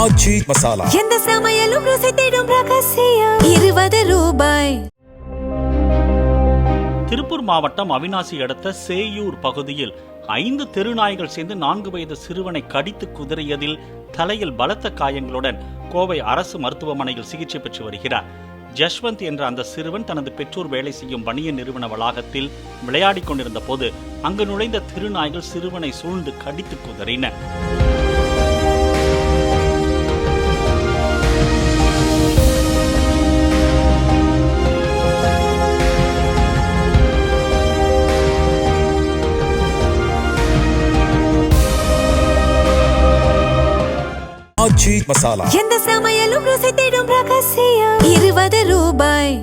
ஆச்சி மசாலா எந்த சமையலும் ருசி தேடும் ரகசியம் 20 ரூபாய். திருப்பூர் மாவட்டம் அவிநாசி அடுத்த சேயூர் பகுதியில் 5 தெருநாய்கள் சேர்ந்து 4 வயது சிறுவனை கடித்து குதறியதில் தலையில் பலத்த காயங்களுடன் கோவை அரசு மருத்துவமனையில் சிகிச்சை பெற்று வருகிறார். ஜஸ்வந்த் என்ற அந்த சிறுவன் தனது பெற்றோர் வேலை செய்யும் வணிக நிறுவன வளாகத்தில் விளையாடிக் கொண்டிருந்த போது அங்கு நுழைந்த திருநாய்கள் சிறுவனை சூழ்ந்து கடித்து குதறின. ஆச்சி மசாலா எந்த சமையலும் ருசி தேடும் ரகசியம் 20 ரூபாய்.